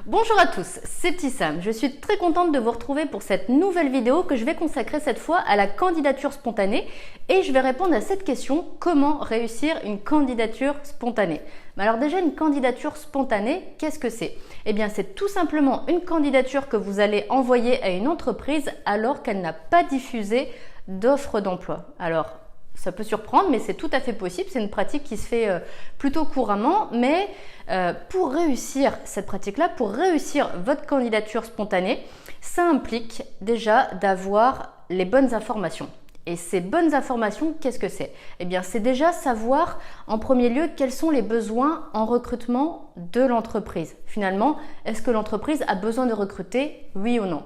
Bonjour à tous, c'est Tissam. Je suis très contente de vous retrouver pour cette nouvelle vidéo que je vais consacrer cette fois à la candidature spontanée et je vais répondre à cette question: comment réussir une candidature spontanée? Alors déjà, une candidature spontanée, qu'est-ce que c'est? Eh bien, c'est tout simplement une candidature que vous allez envoyer à une entreprise alors qu'elle n'a pas diffusé d'offre d'emploi. Alors, ça peut surprendre, mais c'est tout à fait possible. C'est une pratique qui se fait plutôt couramment. Mais pour réussir cette pratique-là, pour réussir votre candidature spontanée, ça implique déjà d'avoir les bonnes informations. Et ces bonnes informations, qu'est-ce que c'est? Eh bien, c'est déjà savoir en premier lieu quels sont les besoins en recrutement de l'entreprise. Finalement, est-ce que l'entreprise a besoin de recruter, oui ou non?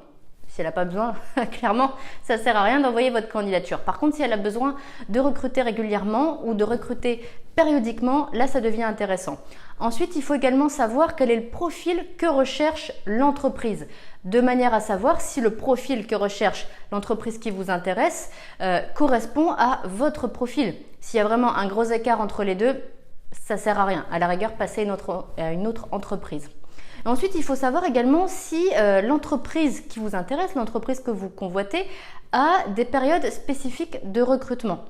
Si elle n'a pas besoin, clairement, ça ne sert à rien d'envoyer votre candidature. Par contre, si elle a besoin de recruter régulièrement ou de recruter périodiquement, là, ça devient intéressant. Ensuite, il faut également savoir quel est le profil que recherche l'entreprise, de manière à savoir si le profil que recherche l'entreprise qui vous intéresse correspond à votre profil. S'il y a vraiment un gros écart entre les deux, ça ne sert à rien. À la rigueur, passez à une autre entreprise. Ensuite, il faut savoir également si l'entreprise qui vous intéresse, l'entreprise que vous convoitez, a des périodes spécifiques de recrutement.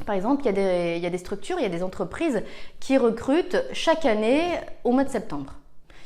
Par exemple, il y a des structures, il y a des entreprises qui recrutent chaque année au mois de septembre.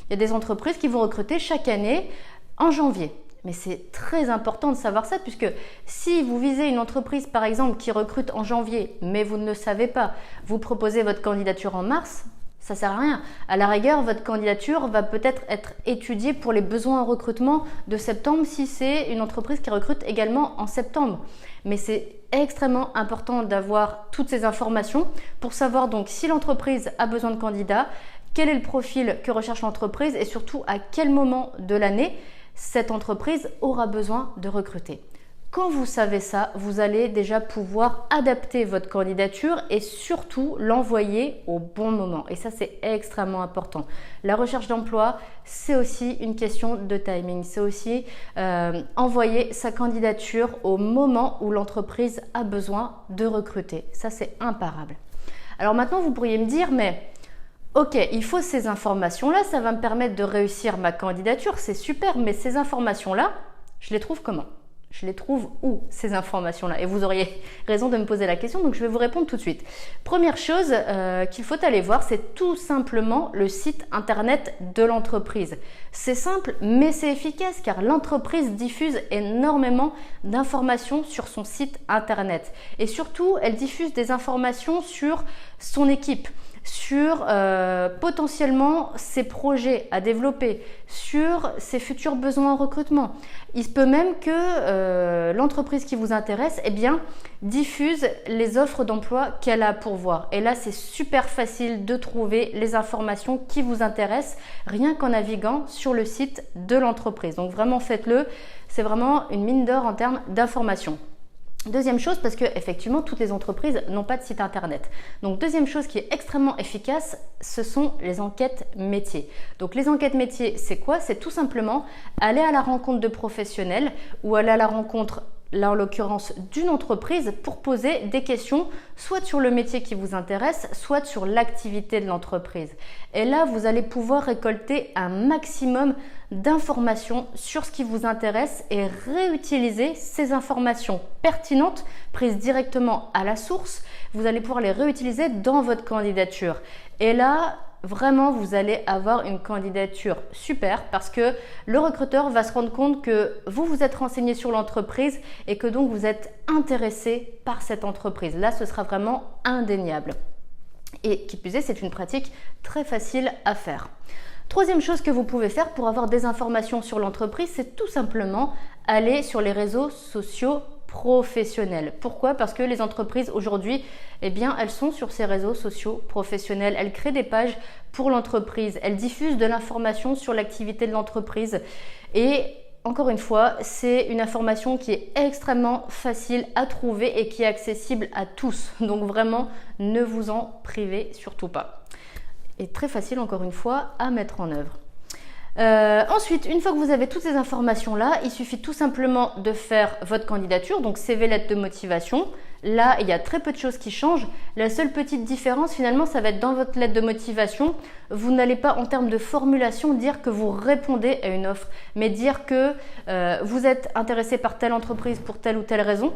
Il y a des entreprises qui vont recruter chaque année en janvier. Mais c'est très important de savoir ça, puisque si vous visez une entreprise, par exemple, qui recrute en janvier, mais vous ne le savez pas, vous proposez votre candidature en mars, ça ne sert à rien. À la rigueur, votre candidature va peut-être être étudiée pour les besoins en recrutement de septembre si c'est une entreprise qui recrute également en septembre. Mais c'est extrêmement important d'avoir toutes ces informations pour savoir donc si l'entreprise a besoin de candidats, quel est le profil que recherche l'entreprise et surtout à quel moment de l'année cette entreprise aura besoin de recruter. Quand vous savez ça, vous allez déjà pouvoir adapter votre candidature et surtout l'envoyer au bon moment. Et ça, c'est extrêmement important. La recherche d'emploi, c'est aussi une question de timing. C'est aussi envoyer sa candidature au moment où l'entreprise a besoin de recruter. Ça, c'est imparable. Alors maintenant, vous pourriez me dire, mais ok, il faut ces informations-là, ça va me permettre de réussir ma candidature, c'est super, mais ces informations-là, je les trouve comment? Je les trouve où, ces informations-là? Et vous auriez raison de me poser la question, donc je vais vous répondre tout de suite. Première chose qu'il faut aller voir, c'est tout simplement le site internet de l'entreprise. C'est simple, mais c'est efficace car l'entreprise diffuse énormément d'informations sur son site internet. Et surtout, elle diffuse des informations sur son équipe, sur potentiellement ses projets à développer, sur ses futurs besoins en recrutement. Il se peut même que l'entreprise qui vous intéresse diffuse les offres d'emploi qu'elle a à pourvoir. Et là, c'est super facile de trouver les informations qui vous intéressent rien qu'en naviguant sur le site de l'entreprise. Donc vraiment, faites-le. C'est vraiment une mine d'or en termes d'informations. Deuxième chose, parce que effectivement toutes les entreprises n'ont pas de site internet. Donc deuxième chose qui est extrêmement efficace, ce sont les enquêtes métiers. Donc les enquêtes métiers, c'est quoi? C'est tout simplement aller à la rencontre de professionnels ou aller à la rencontre, là en l'occurrence, d'une entreprise pour poser des questions soit sur le métier qui vous intéresse, soit sur l'activité de l'entreprise. Et là, vous allez pouvoir récolter un maximum d'informations sur ce qui vous intéresse et réutiliser ces informations pertinentes prises directement à la source. Vous allez pouvoir les réutiliser dans votre candidature. Et là, vraiment, vous allez avoir une candidature super parce que le recruteur va se rendre compte que vous vous êtes renseigné sur l'entreprise et que donc vous êtes intéressé par cette entreprise. Là, ce sera vraiment indéniable. Et qui plus est, c'est une pratique très facile à faire. Troisième chose que vous pouvez faire pour avoir des informations sur l'entreprise, c'est tout simplement aller sur les réseaux sociaux professionnels. Pourquoi? Parce que les entreprises aujourd'hui, elles sont sur ces réseaux sociaux professionnels. Elles créent des pages pour l'entreprise. Elles diffusent de l'information sur l'activité de l'entreprise. Et encore une fois, c'est une information qui est extrêmement facile à trouver et qui est accessible à tous. Donc vraiment, ne vous en privez surtout pas. Et très facile, encore une fois, à mettre en œuvre. Ensuite, une fois que vous avez toutes ces informations-là, il suffit tout simplement de faire votre candidature, donc CV, lettre de motivation. Là, il y a très peu de choses qui changent. La seule petite différence, finalement, ça va être dans votre lettre de motivation. Vous n'allez pas, en termes de formulation, dire que vous répondez à une offre, mais dire que vous êtes intéressé par telle entreprise pour telle ou telle raison,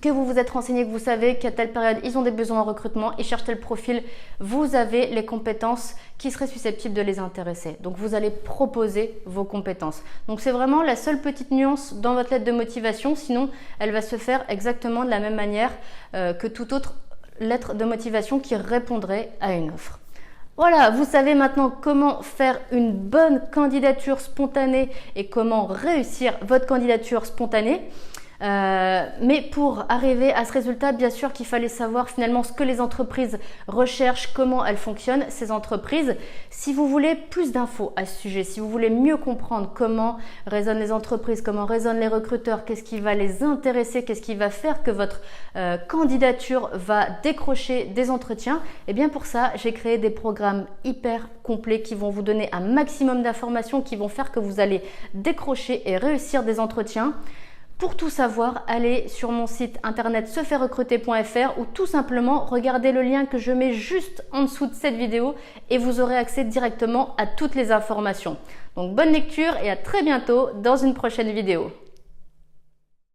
que vous vous êtes renseigné, que vous savez qu'à telle période, ils ont des besoins en recrutement, ils cherchent tel profil, vous avez les compétences qui seraient susceptibles de les intéresser. Donc, vous allez proposer vos compétences. Donc, c'est vraiment la seule petite nuance dans votre lettre de motivation. Sinon, elle va se faire exactement de la même manière que toute autre lettre de motivation qui répondrait à une offre. Voilà, vous savez maintenant comment faire une bonne candidature spontanée et comment réussir votre candidature spontanée. Mais pour arriver à ce résultat, bien sûr qu'il fallait savoir finalement ce que les entreprises recherchent, comment elles fonctionnent, ces entreprises. Si vous voulez plus d'infos à ce sujet, si vous voulez mieux comprendre comment résonnent les entreprises, comment résonnent les recruteurs, qu'est-ce qui va les intéresser, qu'est-ce qui va faire que votre candidature va décrocher des entretiens, et bien pour ça, j'ai créé des programmes hyper complets qui vont vous donner un maximum d'informations, qui vont faire que vous allez décrocher et réussir des entretiens. Pour tout savoir, allez sur mon site internet sefairerecruter.fr ou tout simplement regardez le lien que je mets juste en dessous de cette vidéo et vous aurez accès directement à toutes les informations. Donc bonne lecture et à très bientôt dans une prochaine vidéo.